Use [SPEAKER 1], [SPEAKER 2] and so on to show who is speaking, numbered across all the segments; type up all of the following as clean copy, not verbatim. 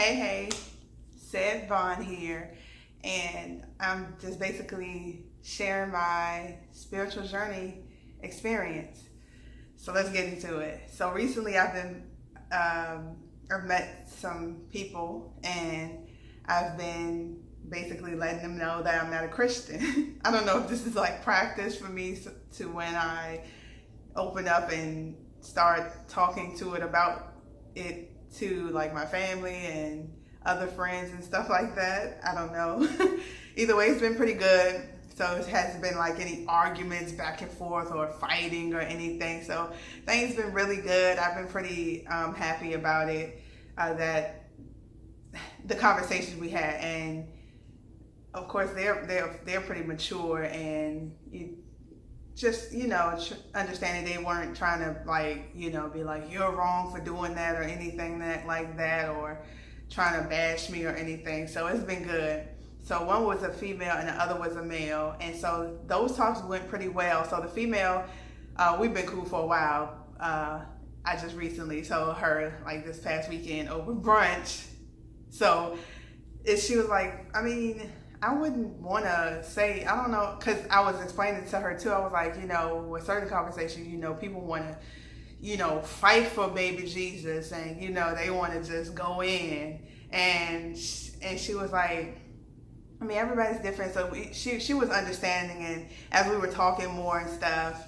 [SPEAKER 1] Hey, Seth Vaughn here, and I'm just basically sharing my spiritual journey experience. So let's get into it. So recently I've met some people, and I've been basically letting them know that I'm not a Christian. I don't know if this is like practice for me to when I open up and start talking to it about it to like my family and other friends and stuff like that. I don't know. Either way, it's been pretty good. So it hasn't been like any arguments back and forth or fighting or anything. So things been really good. I've been pretty happy about it. That the conversations we had, and of course they're pretty mature, and just understanding they weren't trying to be like you're wrong for doing that or anything like that, or trying to bash me or anything. So it's been good. So one was a female and the other was a male, and so those talks went pretty well. So the female, we've been cool for a while. I just recently told her like this past weekend over brunch. So she was like, I wouldn't want to say, I don't know, because I was explaining to her too. I was like, with certain conversations, people want to, fight for baby Jesus, and, they want to just go in. And she was like, everybody's different. So she was understanding. And as we were talking more and stuff,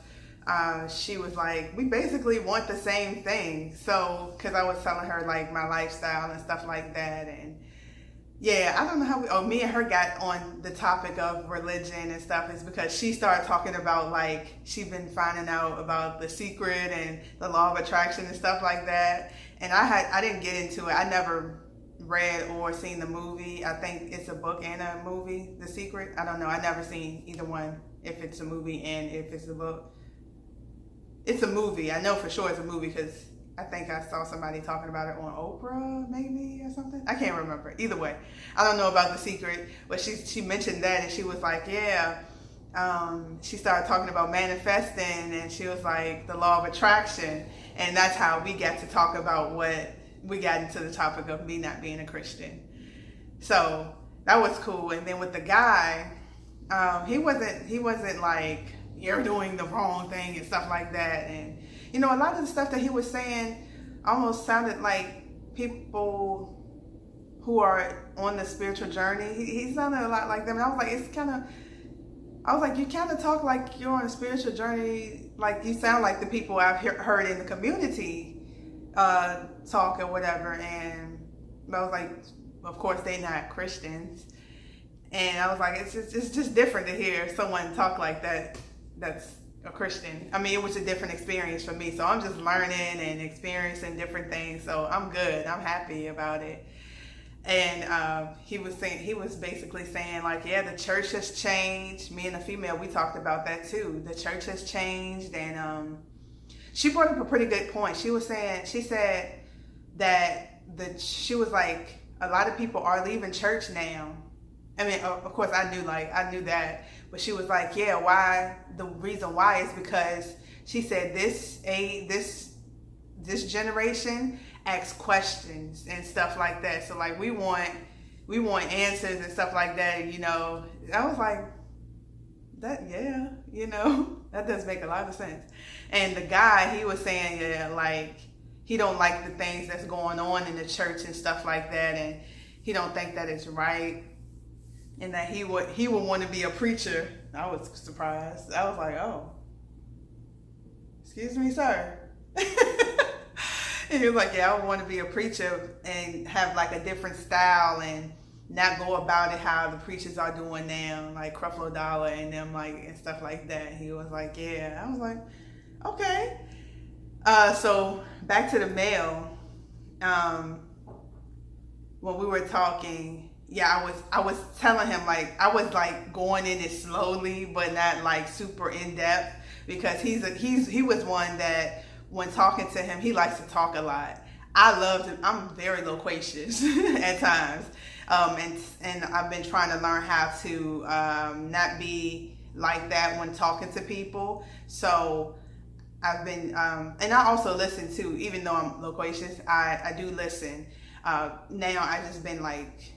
[SPEAKER 1] she was like, we basically want the same thing. So, because I was telling her like my lifestyle and stuff like that. And yeah, I don't know how me and her got on the topic of religion and stuff. Is because she started talking about like she'd been finding out about The Secret and the law of attraction and stuff like that. And I didn't get into it. I never read or seen the movie. I think it's a book and a movie, The Secret. I don't know. I never seen either one, if it's a movie and if it's a book. It's a movie. I know for sure it's a movie because I think I saw somebody talking about it on Oprah, maybe, or something. I can't remember. Either way, I don't know about The Secret, but she mentioned that, and she was like, yeah. She started talking about manifesting, and she was like, the law of attraction, and that's how we got to talk about what we got into the topic of me not being a Christian. So that was cool. And then with the guy, he wasn't like, you're doing the wrong thing and stuff like that. And a lot of the stuff that he was saying almost sounded like people who are on the spiritual journey. He sounded a lot like them. And I was like, you kind of talk like you're on a spiritual journey. Like you sound like the people I've heard in the community talk or whatever. And I was like, of course they're not Christians. And I was like, it's just different to hear someone talk like that. That's a Christian. It was a different experience for me. So I'm just learning and experiencing different things. So I'm good. I'm happy about it. And he was basically saying like, yeah, the church has changed. Me and the female, we talked about that too. The church has changed. And she brought up a pretty good point. She said that she was like, a lot of people are leaving church now. Of course I knew that, but she was like, yeah, why? The reason why is because she said this generation asks questions and stuff like that. So like we want answers and stuff like that. I was like, that, yeah, that does make a lot of sense. And the guy, he was saying, yeah, like he don't like the things that's going on in the church and stuff like that, and he don't think that it's right. And that he would want to be a preacher. I was surprised. I was like, oh, excuse me, sir. And he was like, yeah, I would want to be a preacher and have like a different style and not go about it how the preachers are doing now, like Creflo Dollar and them, like, and stuff like that. He was like, yeah. I was like, okay. So back to the male. When we were talking, yeah, I was telling him like I was like going in it slowly, but not like super in depth, because he was one that when talking to him, he likes to talk a lot. I love him. I'm very loquacious at times, and I've been trying to learn how to not be like that when talking to people. So I've been, and I also listen too, even though I'm loquacious, I do listen. Now I just been like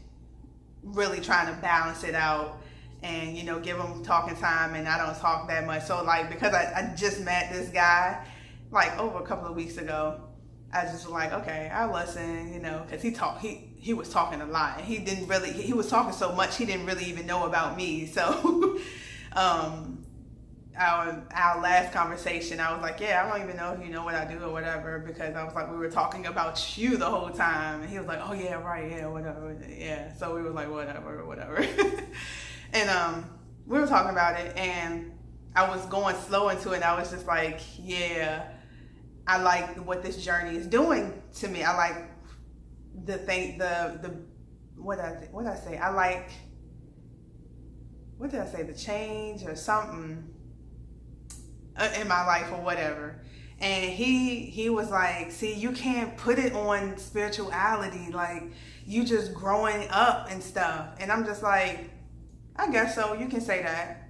[SPEAKER 1] really trying to balance it out and, you know, give him talking time, and I don't talk that much. So like, because I just met this guy like over a couple of weeks ago, I just was like, okay, I'll listen, you know, because he was talking a lot, and he was talking so much he didn't really even know about me. So our last conversation, I was like, yeah, I don't even know if you know what I do or whatever, because I was like, we were talking about you the whole time, and he was like, oh yeah, right, yeah, whatever, yeah. So we were like, whatever. And we were talking about it, and I was going slow into it, and I was just like, yeah, I like what this journey is doing to me. I like the thing, what did I say? I like, what did I say? The change or something in my life or whatever. And he was like, see, you can't put it on spirituality, like you just growing up and stuff. And I'm just like, I guess so, you can say that.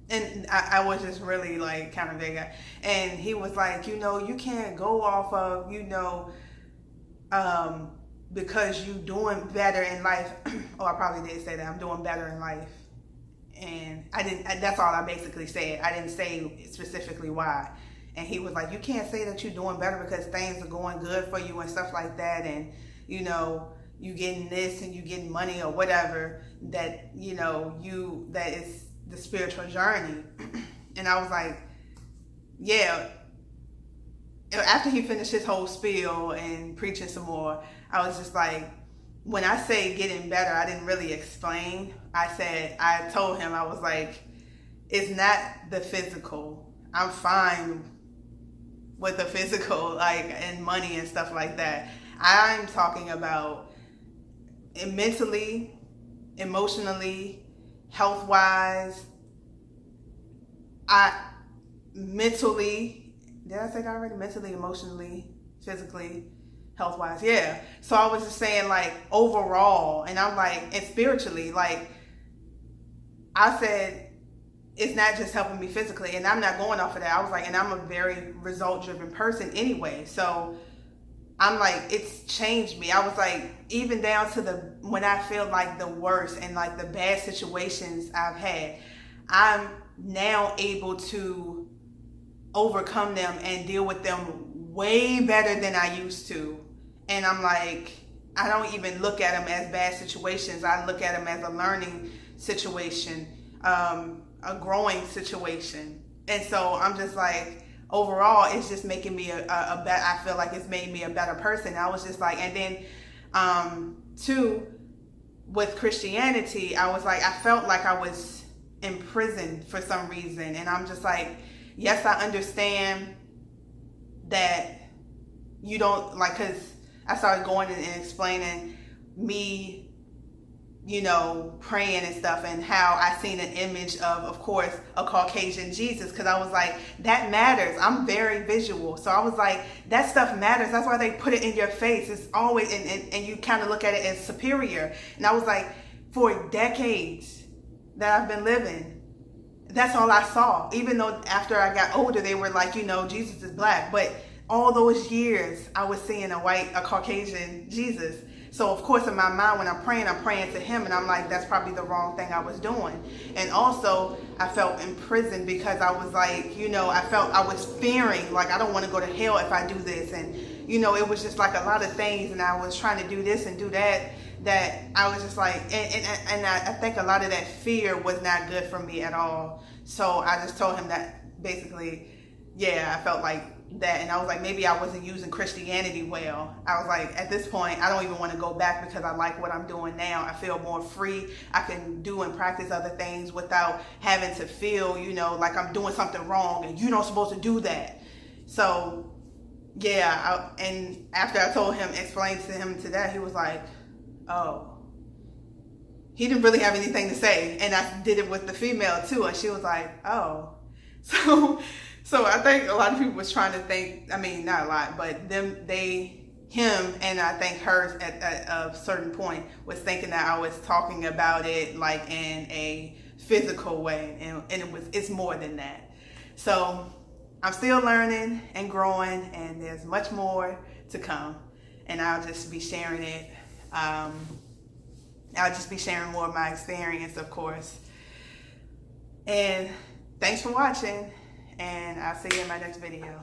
[SPEAKER 1] And I was just really like kind of big. And he was like, you know, you can't go off of, you know, because you doing better in life. Oh, I probably did say that, I'm doing better in life. And that's all I basically said. I didn't say specifically why. And he was like, you can't say that you're doing better because things are going good for you and stuff like that. And, you know, you getting this and you getting money or whatever, that, you know, that is the spiritual journey. And I was like, yeah. After he finished his whole spiel and preaching some more, I was just like, when I say getting better, I didn't really explain. I told him, I was like, it's not the physical. I'm fine with the physical, like, and money and stuff like that. I'm talking about mentally, emotionally, health-wise. Mentally, did I say that already? Mentally, emotionally, physically, health-wise, yeah. So I was just saying, like, overall, and I'm like, and spiritually, like, I said, it's not just helping me physically, and I'm not going off of that. I was like, and I'm a very result-driven person anyway, so I'm like, it's changed me. I was like, even down to when I feel like the worst and like the bad situations I've had, I'm now able to overcome them and deal with them way better than I used to. And I'm like, I don't even look at them as bad situations. I look at them as a learning situation, a growing situation. And so I'm just like, overall, it's just making me a better, I feel like it's made me a better person. I was just like, and then too, with Christianity, I was like, I felt like I was imprisoned for some reason. And I'm just like, yes, I understand that you don't, like, because I started going and explaining me, you know, praying and stuff, and how I seen an image of course, a Caucasian Jesus, because I was like, that matters. I'm very visual. So I was like, that stuff matters. That's why they put it in your face. It's always, and you kind of look at it as superior. And I was like, for decades that I've been living, that's all I saw. Even though after I got older, they were like, you know, Jesus is black. But all those years, I was seeing a Caucasian Jesus. So of course, in my mind, when I'm praying to him, and I'm like, that's probably the wrong thing I was doing. And also, I felt imprisoned because I was like, you know, I was fearing, like, I don't want to go to hell if I do this. And, you know, it was just like a lot of things, and I was trying to do this and do that I was just like, and I think a lot of that fear was not good for me at all. So I just told him that basically, yeah, I felt like that. And I was like, maybe I wasn't using Christianity well. I was like, at this point, I don't even want to go back because I like what I'm doing now. I feel more free. I can do and practice other things without having to feel, you know, like I'm doing something wrong and you're not supposed to do that. So yeah, and after I told him, explained to him to that, he was like, oh, he didn't really have anything to say. And I did it with the female too, and she was like, oh. So I think a lot of people was trying to think, I mean, not a lot, but him and I think hers at a certain point was thinking that I was talking about it like in a physical way, and it's more than that. So I'm still learning and growing, and there's much more to come. and I'll just be sharing it. I'll just be sharing more of my experience, of course. And thanks for watching, and I'll see you in my next video.